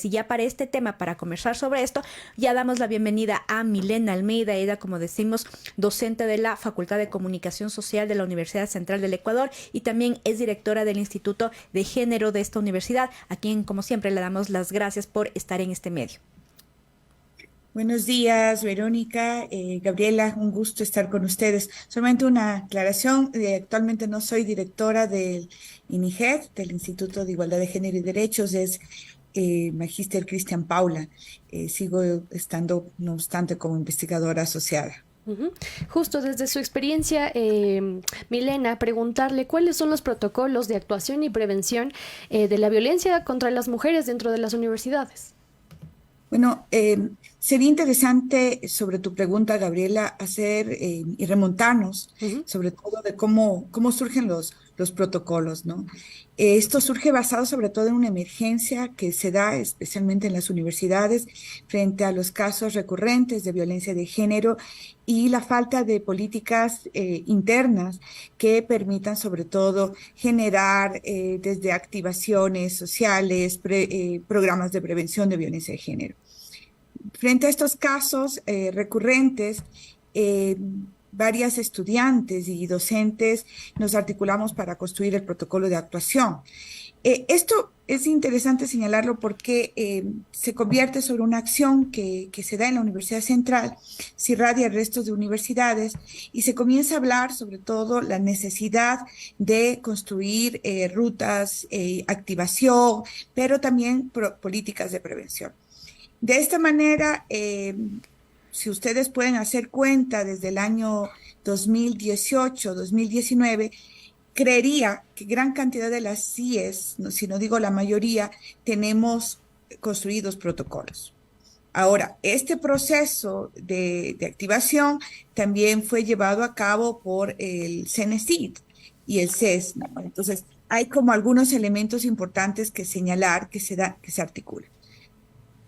Y ya para este tema, para conversar sobre esto, ya damos la bienvenida a Milena Almeida, ella, como decimos, docente de la Facultad de Comunicación Social de la Universidad Central del Ecuador y también es directora del Instituto de Género de esta universidad, a quien, como siempre, le damos las gracias por estar en este medio. Buenos días, Verónica, Gabriela, un gusto estar con ustedes. Solamente una aclaración, actualmente no soy directora del INIGED, del Instituto de Igualdad de Género y Derechos, es Magíster Cristian Paula. Sigo estando, no obstante, como investigadora asociada. Ujú. Justo desde su experiencia, Milena, preguntarle cuáles son los protocolos de actuación y prevención de la violencia contra las mujeres dentro de las universidades. Bueno, sería interesante sobre tu pregunta, Gabriela, hacer y remontarnos Ujú. sobre todo de cómo surgen los protocolos, ¿no? Esto surge basado sobre todo en una emergencia que se da especialmente en las universidades frente a los casos recurrentes de violencia de género y la falta de políticas internas que permitan sobre todo generar desde activaciones sociales, programas de prevención de violencia de género. Frente a estos casos recurrentes, eh, varias estudiantes y docentes nos articulamos para construir el protocolo de actuación. Esto es interesante señalarlo porque se convierte sobre una acción que se da en la Universidad Central, se irradia el resto de universidades y se comienza a hablar sobre todo la necesidad de construir rutas, activación, pero también políticas de prevención. De esta manera, si ustedes pueden hacer cuenta desde el año 2018, 2019, creería que gran cantidad de las CIES, si no digo la mayoría, tenemos construidos protocolos. Ahora, este proceso de activación también fue llevado a cabo por el CENESID y el CES, ¿no? Entonces, hay como algunos elementos importantes que señalar que se articulan.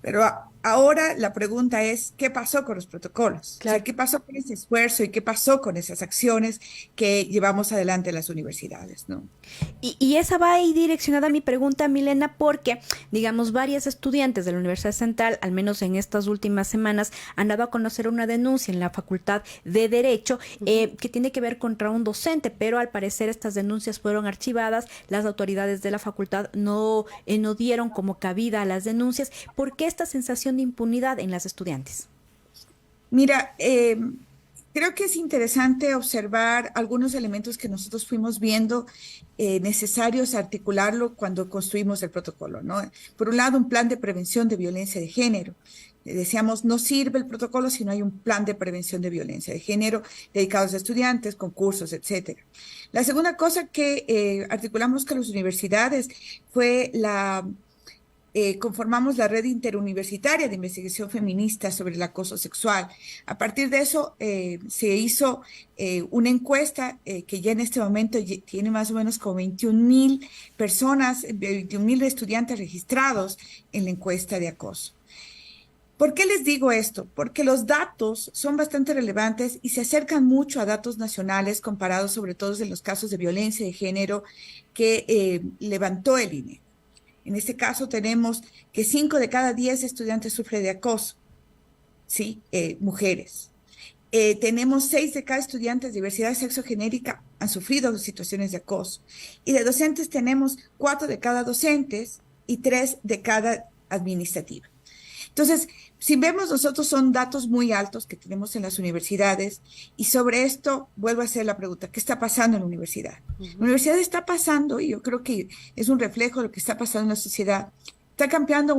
Pero ahora la pregunta es, ¿qué pasó con los protocolos? O sea, Claro. ¿qué pasó con ese esfuerzo y qué pasó con esas acciones que llevamos adelante en las universidades, ¿no? Y esa va ahí direccionada a mi pregunta, Milena, porque, digamos, varias estudiantes de la Universidad Central, al menos en estas últimas semanas, han dado a conocer una denuncia en la Facultad de Derecho que tiene que ver contra un docente, pero al parecer estas denuncias fueron archivadas, las autoridades de la facultad no dieron como cabida a las denuncias. ¿Por qué esta sensación de impunidad en las estudiantes? Mira, creo que es interesante observar algunos elementos que nosotros fuimos viendo necesarios articularlo cuando construimos el protocolo, ¿no? Por un lado, un plan de prevención de violencia de género. Decíamos, no sirve el protocolo si no hay un plan de prevención de violencia de género dedicados a estudiantes, concursos, etcétera. La segunda cosa que articulamos con las universidades fue conformamos la red interuniversitaria de investigación feminista sobre el acoso sexual. A partir de eso se hizo una encuesta que ya en este momento tiene más o menos como 21.000 personas, 21.000 estudiantes registrados en la encuesta de acoso. ¿Por qué les digo esto? Porque los datos son bastante relevantes y se acercan mucho a datos nacionales comparados sobre todo en los casos de violencia de género que levantó el INE. En este caso tenemos que 5 de cada 10 estudiantes sufren de acoso, ¿sí? Mujeres. Tenemos 6 de cada estudiante de diversidad sexogenérica han sufrido situaciones de acoso. Y de docentes tenemos 4 de cada docentes y 3 de cada administrativa. Entonces, si vemos nosotros son datos muy altos que tenemos en las universidades y sobre esto vuelvo a hacer la pregunta, ¿qué está pasando en la universidad? La universidad está pasando, y yo creo que es un reflejo de lo que está pasando en la sociedad, está cambiando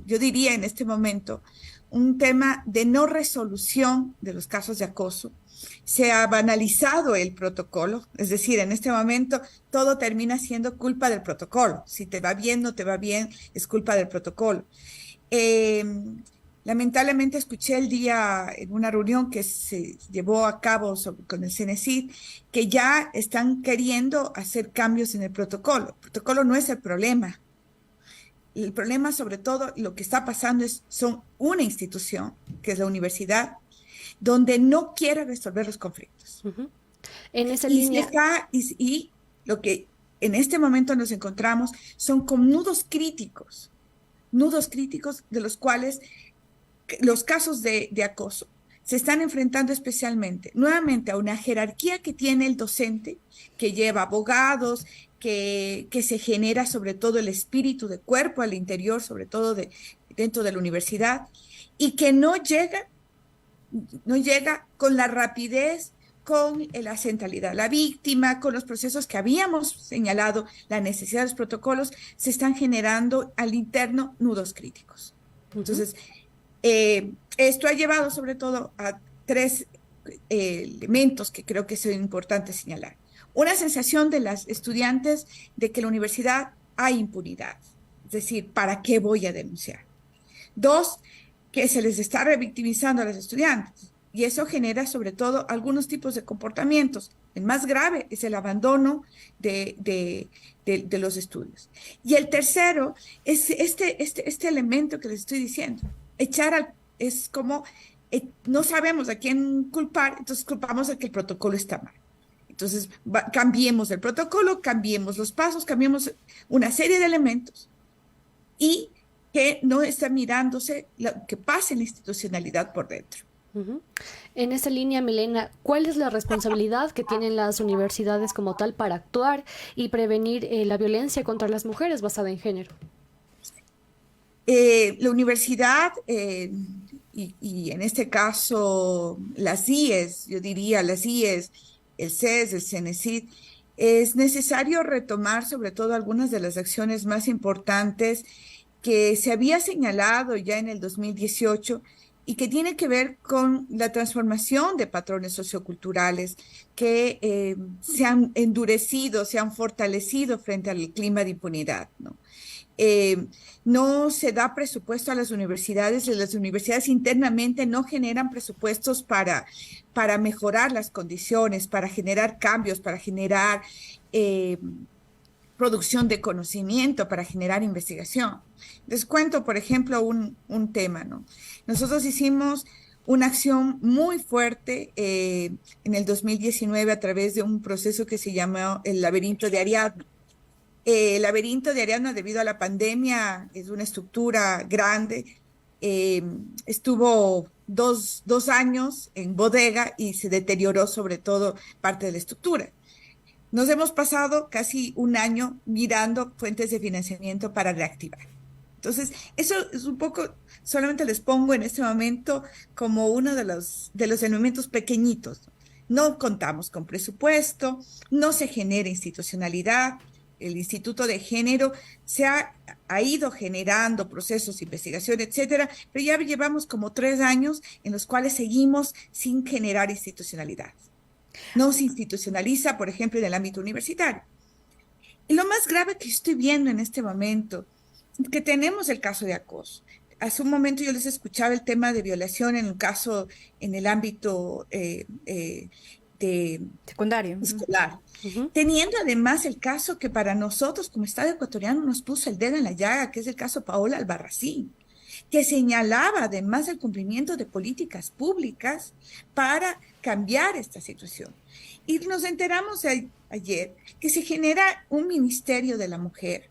yo diría en este momento, un tema de no resolución de los casos de acoso. Se ha banalizado el protocolo, es decir, en este momento todo termina siendo culpa del protocolo. Si te va bien, no te va bien, es culpa del protocolo. Eh, Lamentablemente escuché el día en una reunión que se llevó a cabo con el CENESID que ya están queriendo hacer cambios en el protocolo. El protocolo no es el problema. El problema, sobre todo, lo que está pasando son una institución, que es la universidad, donde no quiere resolver los conflictos. Ujú. En esa Y, se línea, está, y lo que en este momento nos encontramos son con nudos críticos nudos críticos de los cuales los casos de acoso se están enfrentando especialmente, nuevamente, a una jerarquía que tiene el docente, que lleva abogados, que se genera sobre todo el espíritu de cuerpo al interior, sobre todo dentro de la universidad, y que no llega con la rapidez, con la centralidad. La víctima, con los procesos que habíamos señalado, la necesidad de los protocolos, se están generando al interno nudos críticos. Entonces, esto ha llevado sobre todo a tres elementos que creo que son importantes señalar. Una sensación de las estudiantes de que en la universidad hay impunidad, es decir, ¿para qué voy a denunciar? Dos, que se les está revictimizando a los estudiantes y eso genera sobre todo algunos tipos de comportamientos. El más grave es el abandono de los estudios. Y el tercero es este elemento que les estoy diciendo. Es como no sabemos a quién culpar, entonces culpamos a que el protocolo está mal. Entonces cambiemos el protocolo, cambiemos los pasos, cambiemos una serie de elementos y que no está mirándose lo que pasa en la institucionalidad por dentro. En esa línea, Milena, ¿cuál es la responsabilidad que tienen las universidades como tal para actuar y prevenir la violencia contra las mujeres basada en género? La universidad y en este caso las IES, yo diría las IES, el CES, el CENESID, es necesario retomar sobre todo algunas de las acciones más importantes que se había señalado ya en el 2018 y que tiene que ver con la transformación de patrones socioculturales que se han endurecido, se han fortalecido frente al clima de impunidad, ¿no? No se da presupuesto a las universidades internamente no generan presupuestos para mejorar las condiciones, para generar cambios, para generar producción de conocimiento, para generar investigación. Les cuento, por ejemplo, un tema, ¿no? Nosotros hicimos una acción muy fuerte en el 2019 a través de un proceso que se llama el laberinto de Ariadna. El laberinto de Ariadna, debido a la pandemia, es una estructura grande. Estuvo dos años en bodega y se deterioró sobre todo parte de la estructura. Nos hemos pasado casi un año mirando fuentes de financiamiento para reactivar. Entonces, eso es un poco, solamente les pongo en este momento como uno de los elementos pequeñitos. No contamos con presupuesto, no se genera institucionalidad. El Instituto de Género ha ido generando procesos de investigación, etcétera, pero ya llevamos como 3 años en los cuales seguimos sin generar institucionalidad. No se institucionaliza, por ejemplo, en el ámbito universitario. Y lo más grave que estoy viendo en este momento, que tenemos el caso de acoso. Hace un momento yo les escuchaba el tema de violación en un caso en el ámbito de secundario, escolar. Teniendo además el caso que para nosotros como Estado ecuatoriano nos puso el dedo en la llaga, que es el caso Paola Albarracín, que señalaba además el cumplimiento de políticas públicas para cambiar esta situación. Y nos enteramos ayer que se genera un Ministerio de la Mujer,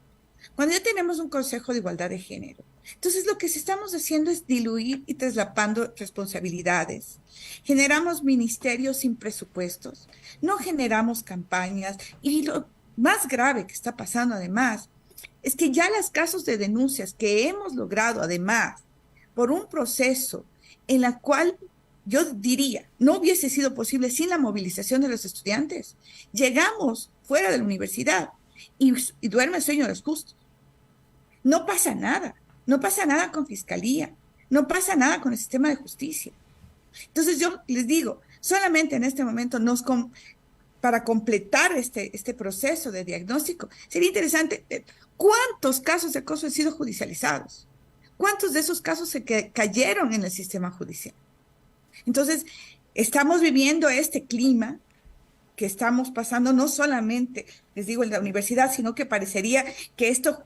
cuando ya tenemos un Consejo de Igualdad de Género. Entonces lo que estamos haciendo es diluir y traslapando responsabilidades. Generamos ministerios sin presupuestos, no generamos campañas y lo más grave que está pasando además es que ya los casos de denuncias que hemos logrado además por un proceso en la cual yo diría no hubiese sido posible sin la movilización de los estudiantes, llegamos fuera de la universidad y duerme el sueño de los justos. No pasa nada. No pasa nada con fiscalía, no pasa nada con el sistema de justicia. Entonces yo les digo, solamente en este momento para completar este proceso de diagnóstico, sería interesante cuántos casos de acoso han sido judicializados, cuántos de esos casos se cayeron en el sistema judicial. Entonces, estamos viviendo este clima que estamos pasando no solamente, les digo, en la universidad, sino que parecería que esto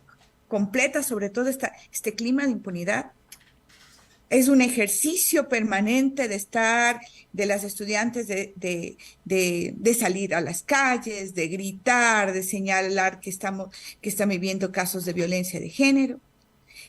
completa sobre todo este clima de impunidad. Es un ejercicio permanente de las estudiantes de salir a las calles, de gritar, de señalar que están viviendo casos de violencia de género.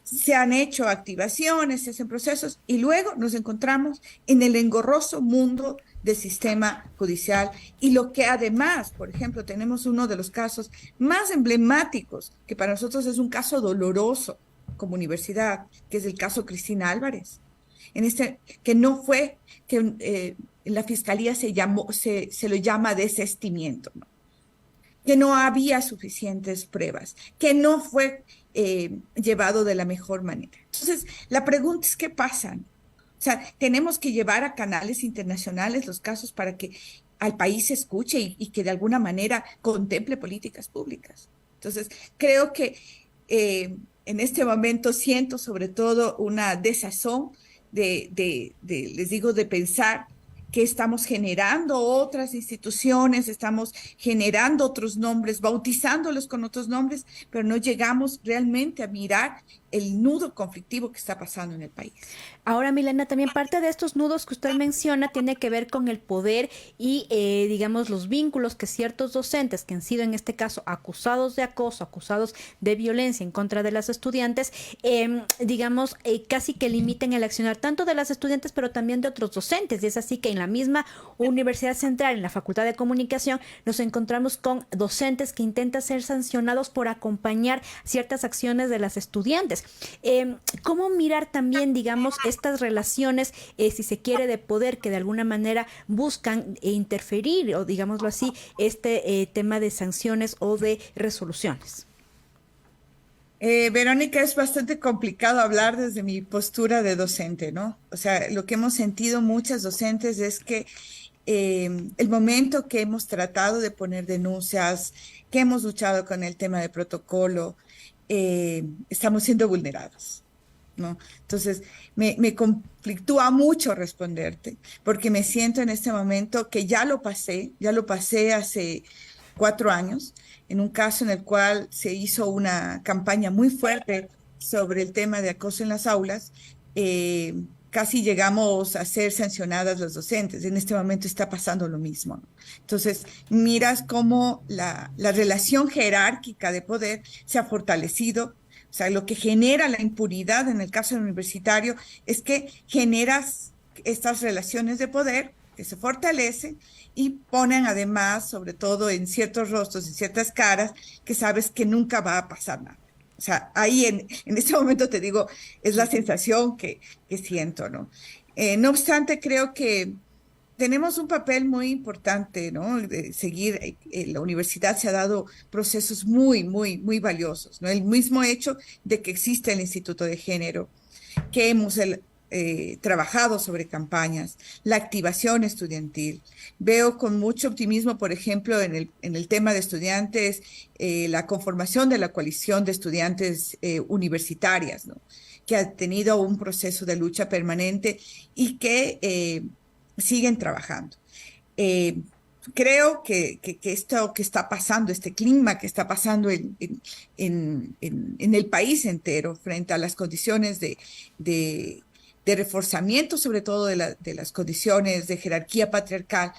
se han hecho activaciones, se hacen procesos y luego nos encontramos en el engorroso mundo del sistema judicial y lo que además, por ejemplo, tenemos uno de los casos más emblemáticos, que para nosotros es un caso doloroso como universidad, que es el caso Cristina Álvarez, que no fue, que en la fiscalía se lo llama desestimiento, ¿no? Que no había suficientes pruebas, que no fue llevado de la mejor manera. Entonces, la pregunta es, ¿qué pasa? O sea, tenemos que llevar a canales internacionales los casos para que al país se escuche y que de alguna manera contemple políticas públicas. Entonces, creo que en este momento siento sobre todo una desazón les digo, de pensar que estamos generando otras instituciones, estamos generando otros nombres, bautizándolos con otros nombres, pero no llegamos realmente a mirar el nudo conflictivo que está pasando en el país. Ahora, Milena, también parte de estos nudos que usted menciona tiene que ver con el poder y, digamos, los vínculos que ciertos docentes que han sido en este caso acusados de acoso, acusados de violencia en contra de las estudiantes, digamos, casi que limiten el accionar tanto de las estudiantes, pero también de otros docentes. Y es así que en la misma Universidad Central, en la Facultad de Comunicación, nos encontramos con docentes que intentan ser sancionados por acompañar ciertas acciones de las estudiantes. ¿Cómo mirar también, digamos, estas relaciones, si se quiere, de poder que de alguna manera buscan interferir, o digámoslo así, tema de sanciones o de resoluciones? Verónica, es bastante complicado hablar desde mi postura de docente, ¿no? O sea, lo que hemos sentido muchas docentes es que el momento que hemos tratado de poner denuncias, que hemos luchado con el tema de protocolo, estamos siendo vulnerados, ¿no? Entonces, me conflictúa mucho responderte, porque me siento en este momento que ya lo pasé hace 4 años, en un caso en el cual se hizo una campaña muy fuerte sobre el tema de acoso en las aulas. Casi llegamos a ser sancionadas los docentes. En este momento está pasando lo mismo, ¿no? Entonces, miras cómo la relación jerárquica de poder se ha fortalecido. O sea, lo que genera la impunidad en el caso universitario es que generas estas relaciones de poder que se fortalecen y ponen además, sobre todo en ciertos rostros, en ciertas caras, que sabes que nunca va a pasar nada. O sea, ahí en este momento te digo, es la sensación que siento, ¿no? No obstante, creo que tenemos un papel muy importante, ¿no? De seguir, la universidad se ha dado procesos muy, muy, muy valiosos, ¿no? El mismo hecho de que existe el Instituto de Género, que hemos trabajado sobre campañas, la activación estudiantil. Veo con mucho optimismo, por ejemplo, en el tema de estudiantes, la conformación de la coalición de estudiantes universitarias, ¿no? Que ha tenido un proceso de lucha permanente y que siguen trabajando. Creo que esto que está pasando, este clima que está pasando en el país entero frente a las condiciones de reforzamiento, sobre todo de las condiciones de jerarquía patriarcal,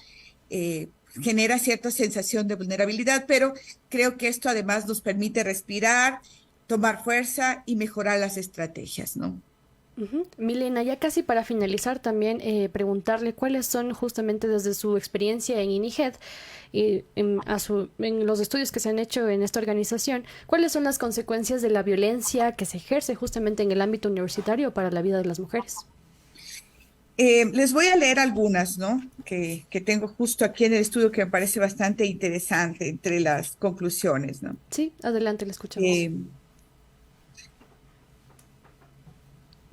genera cierta sensación de vulnerabilidad, pero creo que esto además nos permite respirar, tomar fuerza y mejorar las estrategias, ¿no? Milena, ya casi para finalizar también preguntarle cuáles son justamente desde su experiencia en INIGED y en los estudios que se han hecho en esta organización, cuáles son las consecuencias de la violencia que se ejerce justamente en el ámbito universitario para la vida de las mujeres. Les voy a leer algunas, ¿no? Que tengo justo aquí en el estudio que me parece bastante interesante entre las conclusiones, ¿no? Sí, adelante, le escuchamos.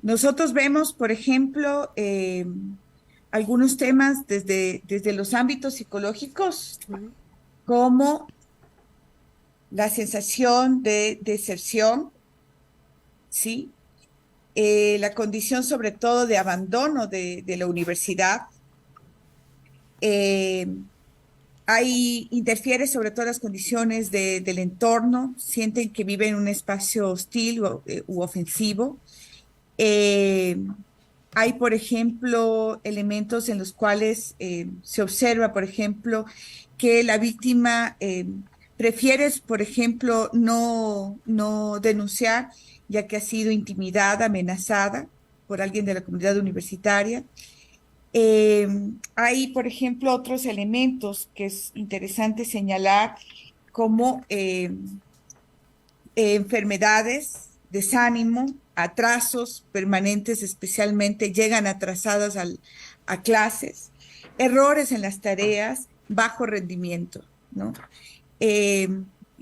Nosotros vemos, por ejemplo, algunos temas desde los ámbitos psicológicos, como la sensación de deserción, ¿sí? La condición sobre todo de abandono de la universidad. Interfiere sobre todo las condiciones del entorno, sienten que viven en un espacio hostil u ofensivo. Hay, por ejemplo, elementos en los cuales se observa, por ejemplo, que la víctima prefiere, por ejemplo, no denunciar, ya que ha sido intimidada, amenazada por alguien de la comunidad universitaria. Hay, por ejemplo, otros elementos que es interesante señalar, como enfermedades, desánimo, atrasos permanentes, especialmente llegan atrasadas a clases, errores en las tareas, bajo rendimiento, ¿no? Eh,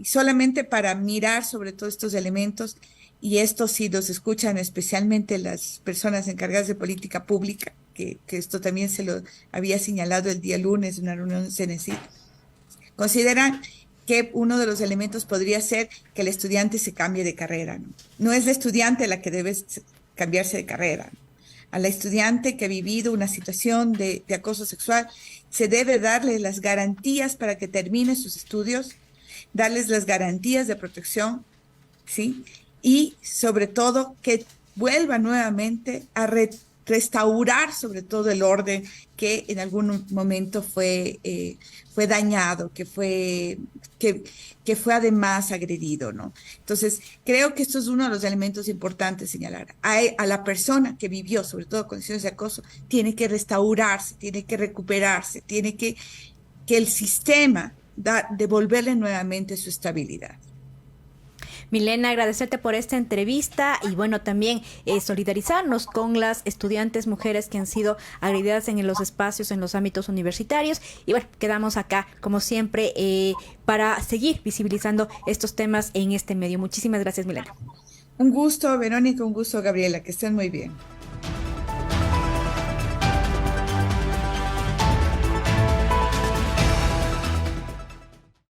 Solamente para mirar sobre todos estos elementos, y estos sí los escuchan especialmente las personas encargadas de política pública, que esto también se lo había señalado el día lunes en una reunión de CNESID, consideran que uno de los elementos podría ser que el estudiante se cambie de carrera, ¿no? No es la estudiante la que debe cambiarse de carrera, ¿no? A la estudiante que ha vivido una situación de acoso sexual se debe darle las garantías para que termine sus estudios, darles las garantías de protección, ¿sí? Y sobre todo que vuelva nuevamente a restaurar sobre todo el orden que en algún momento fue dañado, que fue además agredido, ¿no? Entonces, creo que esto es uno de los elementos importantes señalar. A la persona que vivió, sobre todo condiciones de acoso, tiene que restaurarse, tiene que recuperarse, tiene que el sistema devolverle nuevamente su estabilidad. Milena, agradecerte por esta entrevista y bueno, también solidarizarnos con las estudiantes mujeres que han sido agredidas en los espacios, en los ámbitos universitarios. Y bueno, quedamos acá, como siempre, para seguir visibilizando estos temas en este medio. Muchísimas gracias, Milena. Un gusto, Verónica, un gusto, Gabriela, que estén muy bien.